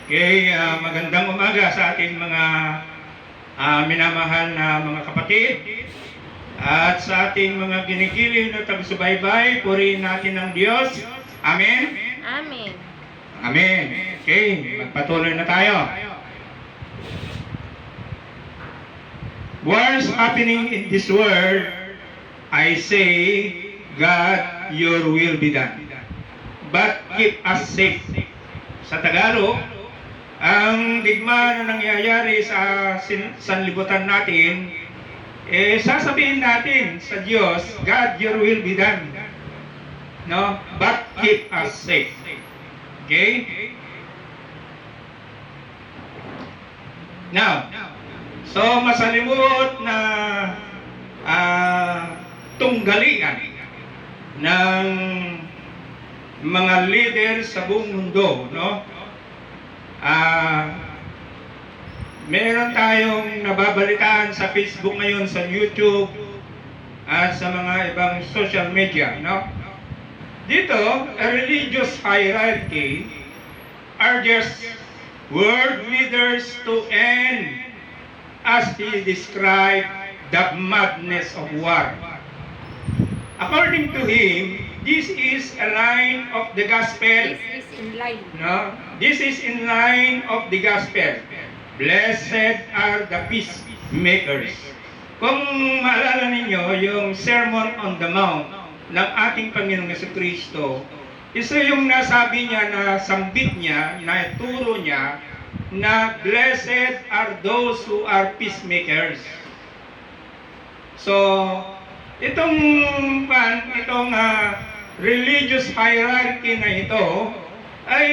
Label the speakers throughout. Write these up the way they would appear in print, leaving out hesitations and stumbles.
Speaker 1: Okay, magandang umaga sa ating mga minamahal na mga kapatid at sa ating mga ginigiliw na taga-subaybay. Purihin natin ang Diyos. Amen?
Speaker 2: Amen.
Speaker 1: Amen. Okay, magpatuloy na tayo. What's happening in this world, I say, God, your will be done. But keep us safe. Sa Tagalog, ang digma na nangyayari sa sanlibutan natin, sasabihin natin sa Diyos, God, your will be done. No? But keep us safe. Okay? Now, so masalimuot na tunggalian ng mga leader sa buong mundo, no? Meron tayong nababalitaan sa Facebook ngayon, sa YouTube, at sa mga ibang social media, no? Dito, a religious hierarchy urges world leaders to end, as he described, the madness of war. According to him, this is a line of the gospel.
Speaker 2: This is in line.
Speaker 1: No? This is in line of the gospel. Blessed are the peacemakers. Kung maalala ninyo, yung Sermon on the Mount ng ating Panginoong Jesucristo, isa yung nasabi niya, na sambit niya, na turo niya, na blessed are those who are peacemakers. So, itong religious hierarchy na ito ay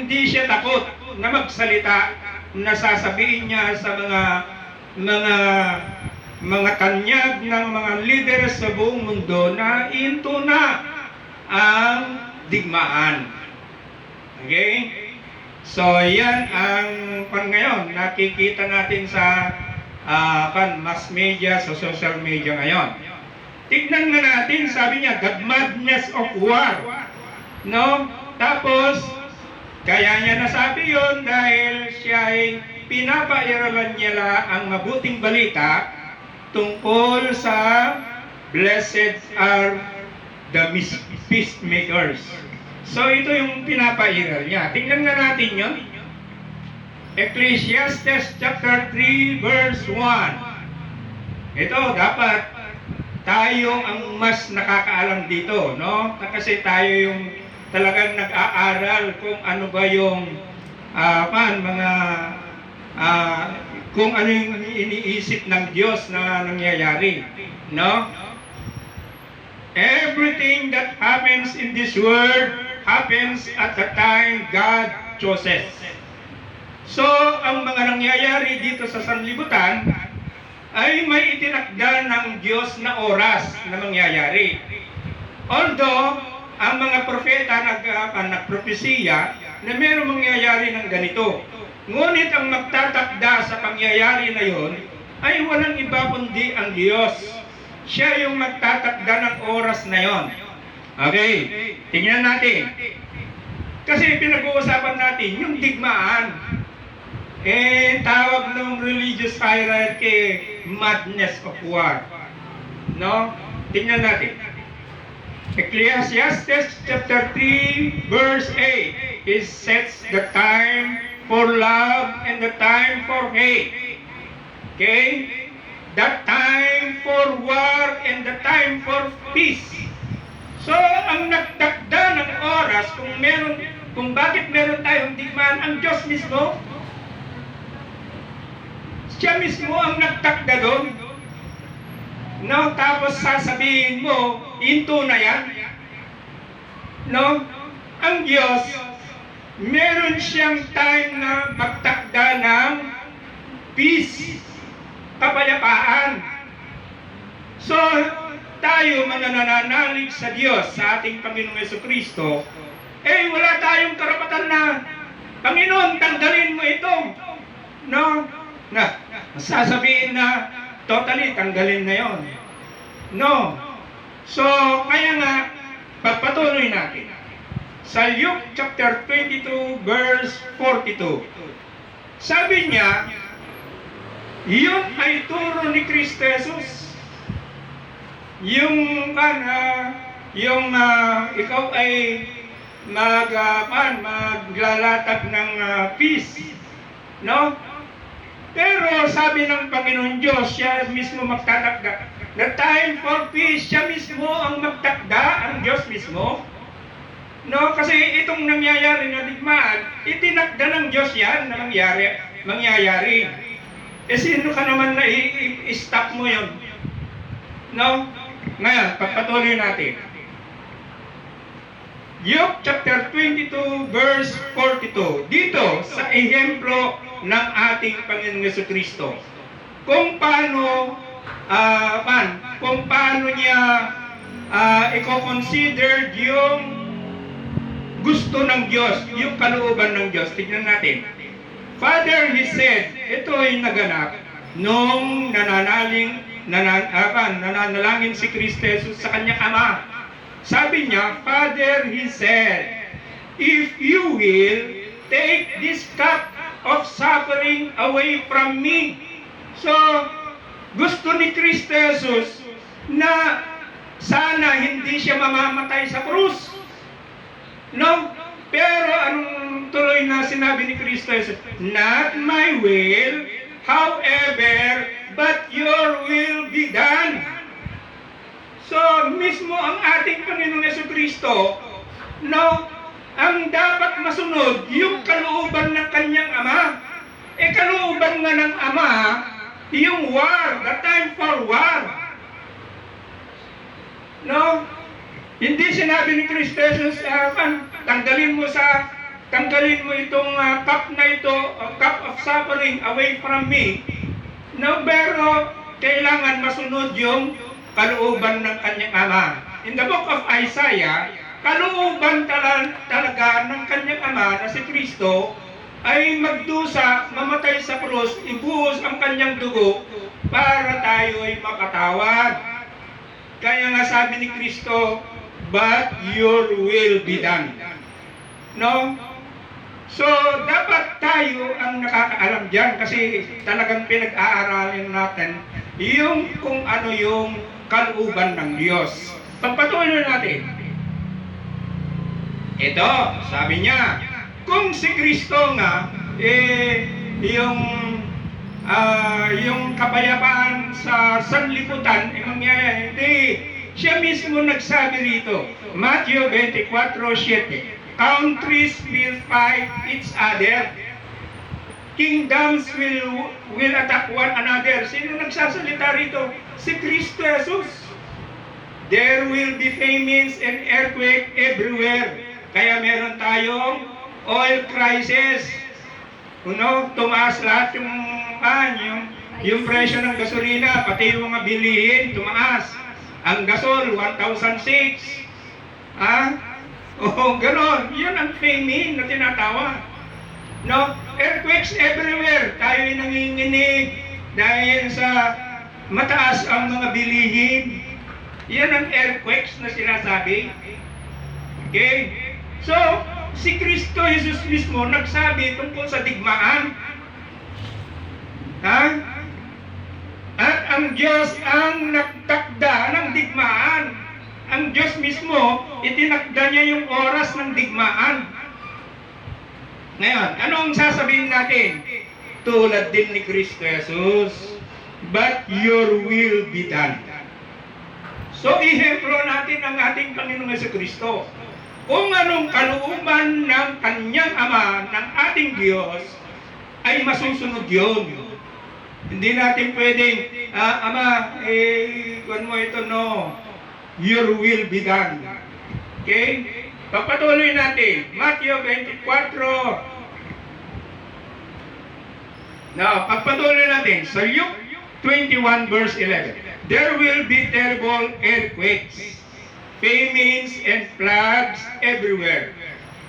Speaker 1: hindi siya takot na magsalita, na sasabihin niya sa mga tanyag ng mga leader sa buong mundo na into na ang digmaan. Okay? So, yan ang ngayon nakikita natin sa mass media, sa social media ngayon. Tignan na natin, sabi niya, the madness of war. No? Tapos, kaya niya nasabi yon dahil siya ay pinapairalan niya ang mabuting balita tungkol sa blessed are the peacemakers. So, ito yung pinapairal niya. Tingnan na natin yun. Ecclesiastes chapter 3 verse 1. Ito, dapat tayo ang mas nakakaalam dito, no? Kasi tayo yung talagang nag-aaral kung ano ba yung kung ano yung iniisip ng Diyos na nangyayari, no? Everything that happens in this world happens at the time God chooses. So, ang mga nangyayari dito sa sanlibutan ay may itinakda ng Diyos na oras na mangyayari. Although, ang mga propeta nagpropesiya na mayroong mangyayari ng ganito. Ngunit ang magtatakda sa pangyayari na yon ay walang iba kundi ang Diyos. Siya yung magtatakda ng oras na yon. Okay, tingnan natin. Kasi pinag-uusapan natin yung digmaan. Tawag ng religious hierarchy, madness of war. No? Tingnan natin. Ecclesiastes chapter 3 verse 8. It sets the time for love and the time for hate. Okay? The time for war and the time for peace. So, ang nagtakda ng oras kung bakit meron tayong digmaan, ang Diyos mismo. Siya mismo ang nagtakda doon. No, tapos sasabihin mo, into na yan. No, ang Diyos, meron siyang time na magtakda ng peace, kapayapaan. So, tayo mga nananalig sa Diyos, sa ating Panginoong Jesucristo, wala tayong karapatan na, Panginoon, tanggalin mo ito. No? Sasabihin na, totally, tanggalin na yon. No. So, kaya nga, pagpatuloy natin. sa Luke chapter 22 verse 42. Sabi niya, yun ay turo ni Kristo Jesus. Ikaw ay maglalatag ng peace, no? Pero sabi ng Panginoon Diyos, siya mismo magtatakda. The time for peace, siya mismo ang magtakda, ang Diyos mismo. No, kasi itong nangyayari na digmaan, itinakda ng Diyos yan na mangyayari. Sino ka naman na i-stop mo yun? No? Ngayon, pagpatuloy natin. Luke chapter 22 verse 42. Dito sa ehemplo ng ating Panginoong Jesucristo. Kung paano niya i-consider yung gusto ng Diyos, yung kalooban ng Diyos. Tignan natin. Father, He said, ito ay naganap nung nananalangin si Kristo Jesus sa kanyang Ama. Sabi niya, Father, He said, if you will, take this cup of suffering away from me. So, gusto ni Kristo Jesus na sana hindi siya mamamatay sa krus. No? Pero anong tuloy na sinabi ni Kristo Jesus? Not my will, however, but your will be done. So, mismo ang ating Panginoong Jesucristo, no, ang dapat masunod, yung kalooban ng kanyang Ama. Kalooban nga ng Ama, yung war, the time for war. No? Hindi sinabi ni Kristo Jesus, tanggalin mo itong cup na ito, cup of suffering away from me. No, pero kailangan masunod yung kalooban ng kanyang Ama. In the book of Isaiah, kalooban talaga ng kanyang Ama na si Kristo ay magdusa, mamatay sa krus, ibuhos ang kanyang dugo para tayo ay makatawad. Kaya nga sabi ni Kristo, but your will be done. No? So, dapat tayo ang nakakaalam dyan kasi talagang pinag-aaralin natin yung kung ano yung kalooban ng Diyos. Pagpatuloy natin. Ito, sabi niya, kung si Kristo nga, yung kapayapaan sa sanlibutan, mangyayari, hindi. Siya mismo nagsabi rito, Matthew 24:7, countries will fight each other, kingdoms will attack one another. Sino nagsasalita rito? Si Kristo Jesus. There will be famines and earthquake everywhere. Kaya meron tayong oil crisis. Tumaas lahat yung presyo ng gasolina, pati yung mga bilihin, tumaas. Ang gasol, 1,006. Ganon. Yun ang famine na tinatawag. No? Earthquakes everywhere. Tayo ay nanginginig dahil sa mataas ang mga bilihin. Yan ang earthquakes na sinasabi. Okay? So, si Kristo Jesus mismo nagsabi tungkol sa digmaan. At ang Diyos ang nagtakda ng digmaan. Ang Diyos mismo, itinakda niya yung oras ng digmaan. Ngayon, ano ang sasabihin natin? Tulad din ni Kristo Jesus, but your will be done. So, ihemplo natin ang ating Panginoong Jesucristo. Kung anong kalooban ng kanyang Ama, ng ating Diyos, ay masusunod yun. Hindi natin pwedeng, Ama, kuwan mo ito, no. Your will be done. Okay? Pagpatuloy natin. Matthew 24. Now, pagpatuloy natin sa Luke 21 verse 11. There will be terrible earthquakes, famines, and plagues everywhere.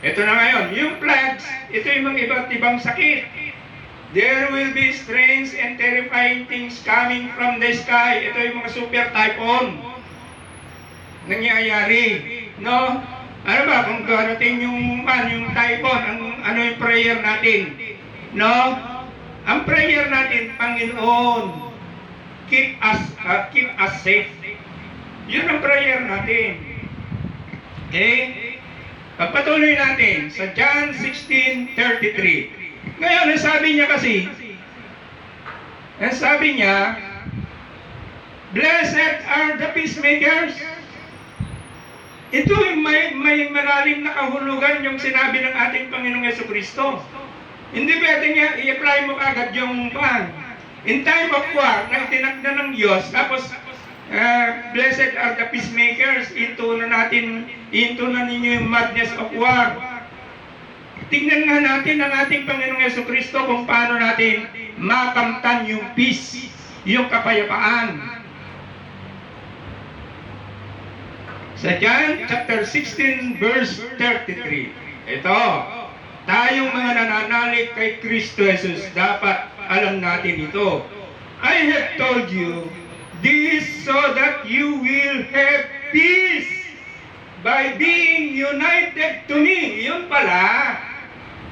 Speaker 1: Ito na ngayon. Yung plagues, ito yung mga iba't ibang sakit. There will be strange and terrifying things coming from the sky. Ito yung mga super typhoon nangyayari. No? Ano ba, kung darating yung typhoon, ano yung prayer natin? No? Ang prayer natin, Panginoon, keep us safe. Yun ang prayer natin. Okay? Pagpatuloy natin sa John 16:33. Ngayon, ang sabi niya, blessed are the peacemakers. Ito may malalim na kahulugan yung sinabi ng ating Panginoong Jesucristo. Hindi pwede nga i-apply mo agad yung in time of war na itinakda ng Diyos, tapos blessed are the peacemakers, into na ninyo yung madness of war. Tingnan nga natin ang ating Panginoong Jesucristo kung paano natin makamtan yung peace, yung kapayapaan. Sa John chapter 16 verse 33. Ito, tayong mga nananalig kay Kristo Jesus, dapat alam natin ito. I have told you this so that you will have peace by being united to me. Yun pala.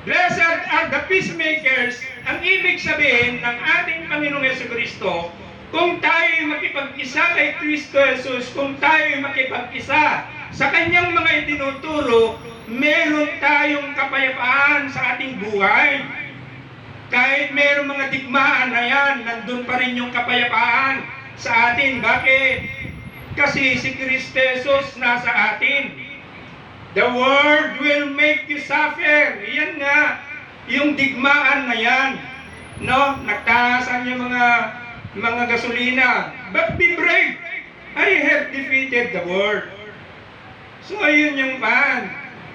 Speaker 1: Blessed are the peacemakers. Ang ibig sabihin ng ating Panginoong Jesucristo, kung tayo makipag-isa kay Kristo Jesus, kung tayo makipag-isa sa kanyang mga itinuturo, meron tayong kapayapaan sa ating buhay. Kahit meron mga digmaan na yan, nandun pa rin yung kapayapaan sa atin. Bakit? Kasi si Kristo Jesus nasa atin. The world will make you suffer. Yan nga, yung digmaan na yan. No? Nagtaasan yung mga gasolina. But be brave. I have defeated the world. So, ayun yung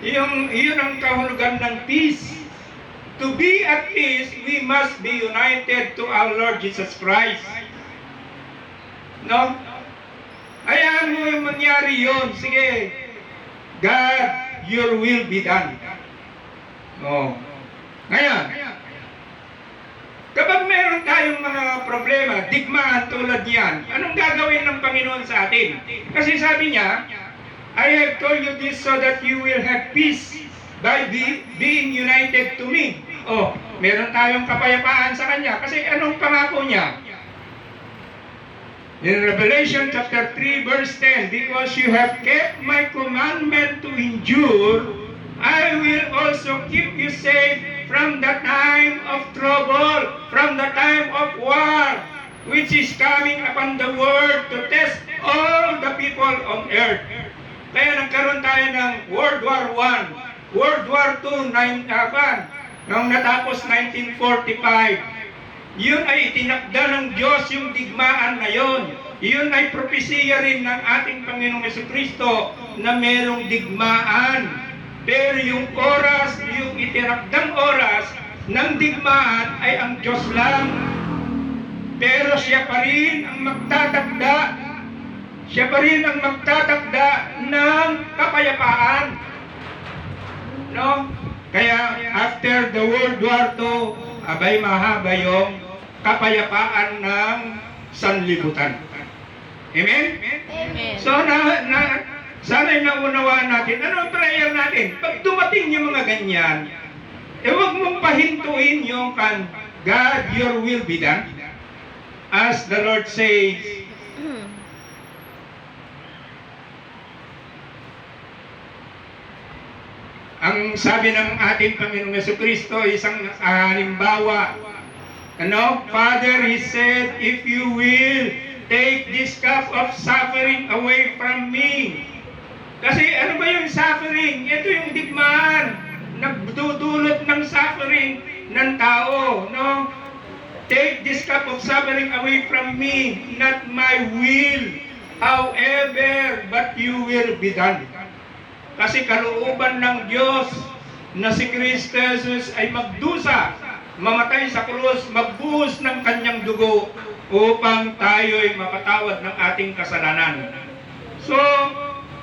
Speaker 1: yun ang kahulugan ng peace. To be at peace, we must be united to our Lord Jesus Christ. No? Hayaan mo yung mangyari yun. Sige. God, your will be done. No. Ngayon, kapag meron tayong mga problema, digmaan tulad niyan, anong gagawin ng Panginoon sa atin? Kasi sabi niya, I have told you this so that you will have peace by being united to me. Oh, meron tayong kapayapaan sa Kanya. Kasi anong pangako niya? In Revelation chapter 3 verse 10, because you have kept my commandment to endure, I will also keep you safe from the time of trouble, from the time of war, which is coming upon the world to test all the people on earth. Kaya nagkaroon tayo ng World War I, World War II, nung natapos 1945. Yun ay itinakda ng Diyos yung digmaan na yun. Yun ay propesiya rin ng ating Panginoong Jesucristo na merong digmaan. Pero yung oras, yung itinakdang oras ng digmaan ay ang Diyos lang. Pero siya pa rin ang magtatakda. Siya pa rin ang magtatakda ng kapayapaan. No? Kaya after the World War II, abay mahaba yung kapayapaan ng sanlibutan. Amen?
Speaker 2: Amen.
Speaker 1: So, sana'y naunawaan natin. Ano ang prayer natin? Pag dumating yung mga ganyan, huwag mong pahintuin yung God, your will be done. As the Lord says, ang sabi ng ating Panginoong Jesucristo, isang halimbawa. Father, He said, if you will, take this cup of suffering away from me. Kasi ano ba yung suffering? Ito yung digmaan. Nagdudulot ng suffering ng tao. No? Take this cup of suffering away from me, not my will, however, but you will be done. Kasi kalooban ng Diyos na si Kristo Jesus ay magdusa, mamatay sa krus, magbuhos ng kanyang dugo upang tayo'y mapatawad ng ating kasalanan. So,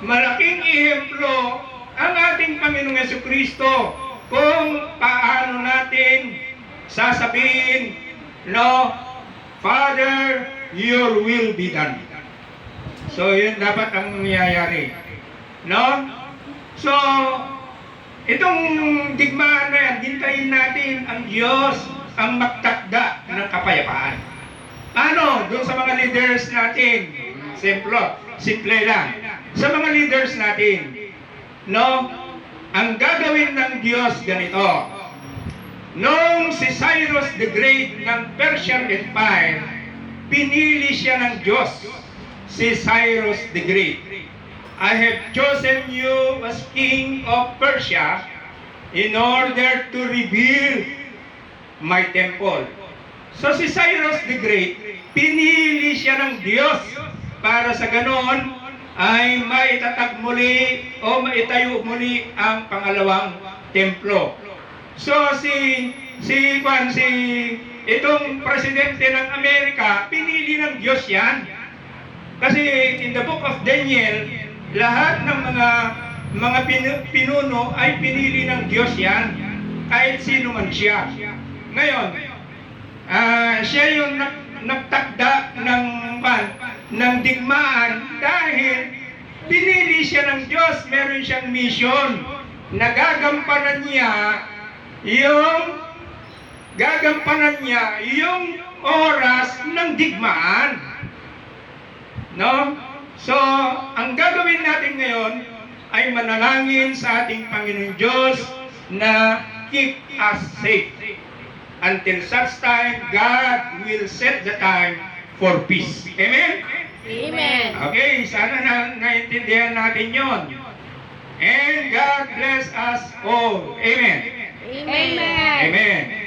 Speaker 1: malaking ehemplo ang ating Panginoong Jesucristo kung paano natin sasabihin, Father, your will be done. So, yun dapat ang nangyayari. So, itong digmaan na yan, hintayin natin ang Diyos ang magtakda ng kapayapaan. Ano? Doon sa mga leaders natin, simple lang. Sa mga leaders natin, no? Ang gagawin ng Diyos ganito. Nung si Cyrus the Great ng Persian Empire, pinili siya ng Diyos, si Cyrus the Great. I have chosen you as king of Persia in order to rebuild my temple. So si Cyrus the Great, pinili siya ng Diyos para sa ganon ay maitatag muli o maitayo muli ang pangalawang templo. So itong presidente ng Amerika, pinili ng Diyos yan. Kasi in the book of Daniel, lahat ng mga pinuno ay pinili ng Diyos yan, kahit sino man siya. Ngayon, siya yung nagtakda ng digmaan dahil pinili siya ng Diyos. Meron siyang mission na gagampanan niya yung oras ng digmaan. No? So, ang gagawin natin ngayon ay manalangin sa ating Panginoon Diyos na keep us safe. Until such time, God will set the time for peace. Amen?
Speaker 2: Amen.
Speaker 1: Okay, sana naintindihan natin yon. And God bless us all. Amen.
Speaker 2: Amen.
Speaker 1: Amen.